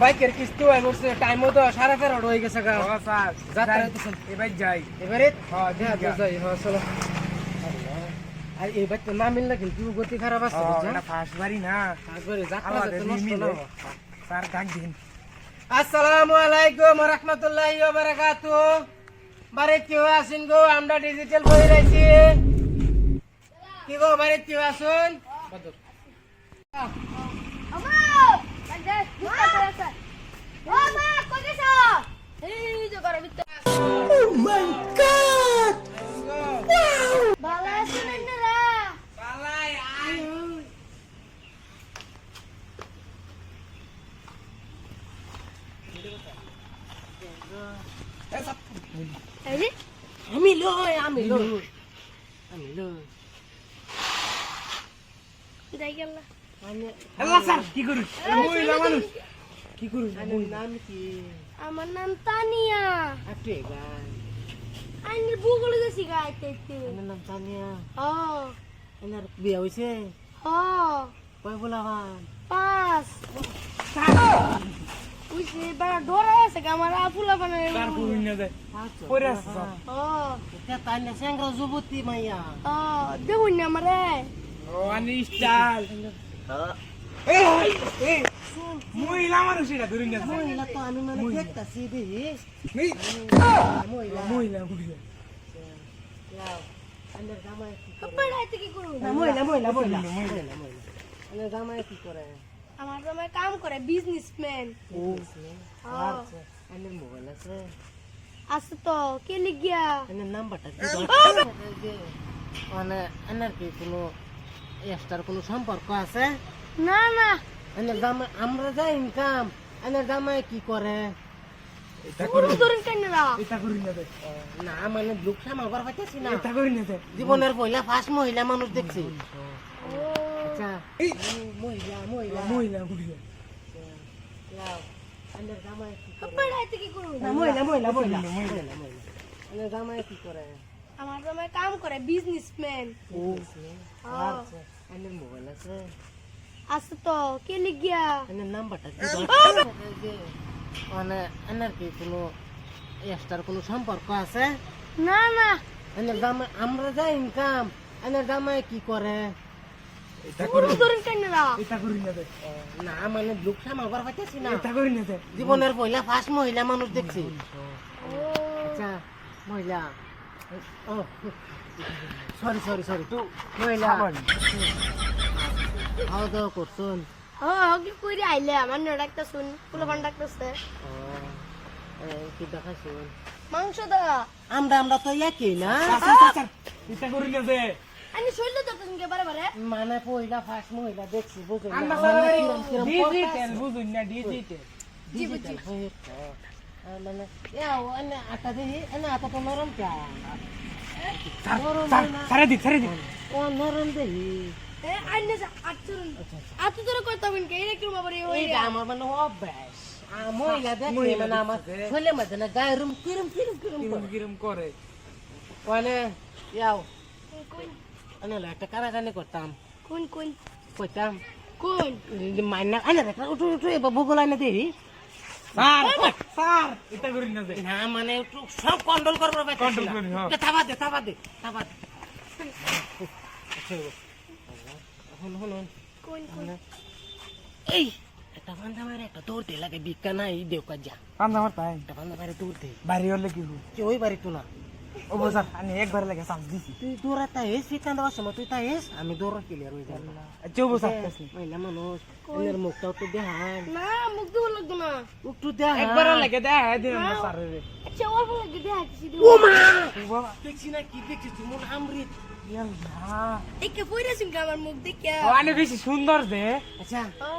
বাইকের কিস্তি হয় বলছে টাইমও তো 13:30 হয়ে গেছে গা। স্যার যাত্রা হইতেছে। এবার যাই। এবারে হ্যাঁ, যাই চলো। আর এবার তো না মিললে কিন্তু গতি খারাপ আছে বুঝছো? এটা ফার্স্ট বাড়ি না। একবারে যাত্রা আমাদের তো নষ্ট মিলে। না। স্যার ডাক দিন। আসসালামু আলাইকুম ওয়া রাহমাতুল্লাহি ওয়া বারাকাতুহু। বাড়ি কেউ আছেন গো? আমরা ডিজিটাল বই রাইছি। কি গো বাড়ি কেউ আছেন? আমি লই আল্লাহ স্যার কি করিস? মহিলা মানুষ। কি করিস? নাম কি? আমার নাম তানিয়া। আপনি গান আইনের ভূগোলে গেছি গাইতে। আমার নাম তানিয়া। ও এনার বিয়ে হইছে? ও কয় বলা গান? 5 উইছে বড় ডরে আছে আমার আফুলা বানায়। স্যার পুরিন না যায়। পরে আছে স্যার। ও এটা তানিয়া সেংরা যুবতী মাইয়া। ও দেখুন না আমারে। ও আনি স্টাইল। এই মহিলা মানুষ এটা ধরিন না। মহিলা তো আমি মানে দেখতাছি দেখি মহিলা মহিলা। আন্দার জামাই কি করে? কপড় আইতে কি করু? মহিলা আন্দার জামাই কি করে? আমার জামাই কাম করে বিজনেসম্যান। ও হ্যাঁ আন্দার মোবাইল আছে? আছে তো কে লিগিয়া? আন্দার নাম্বারটা কি মানে আন্দার কি কোনো এক্সট্রা কোনো সম্পর্ক আছে? না না আন্দার জামাই আমরা যাই ইনকাম আন্দার জামাই কি করে? এটা পুরো করিন। ধরুন কেন না? এটা করিন না যায়। না মানে লোক সামাল বার পাইতেছি না এটা করিন না যায়। জীবনের পয়লা ফার্স্ট মহিলা মানুষ দেখছি। ও আচ্ছা এই মহিলা মহিলা মহিলা। আন্দার জামাই কি করে? কপড় আইতে কি করু? মহিলা আন্দার জামাই কি করে? আমার জামাই কাম করে বিজনেসম্যান। ও হ্যাঁ আন্দার মোবাইল আছে? আছে তো কে লিগিয়া? আন্দার নাম্বারটা কি মানে আন্দার কি কোনো এক্সট্রা কোনো সম্পর্ক আছে? না না আন্দার জামাই আমরা যাই ইনকাম আন্দার জামাই কি করে? এটা পুরো করিন। ধরুন কেন না? এটা করিন না যায়। না মানে লোক সামাল বার পাইতেছি না এটা করিন না যায়। জীবনের পয়লা ফার্স্ট মহিলা মানুষ দেখছি। ও আচ্ছা মহিলা ও সরি তো মহিলা খাওয়া দাওয়া করছেন? ও কি কইরে আইলে আমার না ডাক্তার শুন পুরো বান ডাক্তারছে কি দেখাইছেন? মাংস দা আমরা তো একই না স্যার এটা করিন না যায়। আমি শৈল তো তুমি বারে বারে মানে পয়লা ফার্স্ট মহিলা দেখছি বুঝুন না। আমরা মানে স্যার কিরম ডিজিটাল বুঝুন না ডিজিটাল। ডিজিটাল মানে এনে আটা দেখি এনে আটা তো নরম কে সারা দিক ও নরম দেখি এ আইনে আচরণ আত তোর কইতা বিন কে এরে কিরম বারে ওই এইটা আমার মানে অভ্যাস মহিলা দেখি মানে আমার ছেলে মধ্যে না গায়ে রুম কিরম কিরম করে। মানে ইয়াও কোন আনে একটা কারাগানি করতাম কোন কোন কইতাম কোন মাইনা আনে একটা উঠু এবার ভূগোল আনে দেখি স্যার এটা করিন না যায়। না মানে একটু সব কন্ট্রোল করবো Control করি, হ্যাঁ। থাবা দে শুনুন কোন কোন এই একটা বান্ধা মারে একটা দৌড় দে লাগে বিকা নাই দেও কাজা কান্দা আমার তাই একটা বান্ধা মারে দৌড় দে বাড়ি হলে কি হল? যে ওই বাড়ি তো না ও স্যার আমি একবার লাগে চান্স দিছি। তুই দৌড়া তাই এস ফিকান দেওয়ার সময় তুই তাই এস আমি দৌড়া ক্লিয়ার হয়ে যাবো চৌব স্যার মহিলা মানুষ এর মুখটাও তো দেখান না মুখ দিব লাগতো না একটু দেখান একবার লাগে দেখ দিন না স্যার রে। আচ্ছা অল্প লাগে দেখা কিছু দিব ও মা বাবা দেখছি না কি দেখছিস তুই মন আমৃত ইয়াল্লা একে পয়রা সিম আমার মুখ দেখিয়া ও আনে বেশি সুন্দর দে। আচ্ছা ও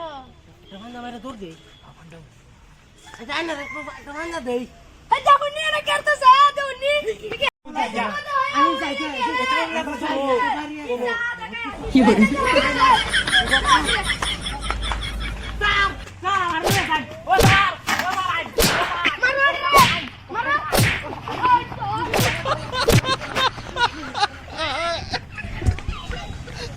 একটা বান্ধা মারে দৌড় দে আচ্ছা আইনা একটা বান্ধা দেই এই দেখো নি না করতেছে দেউনি আমি যাই কি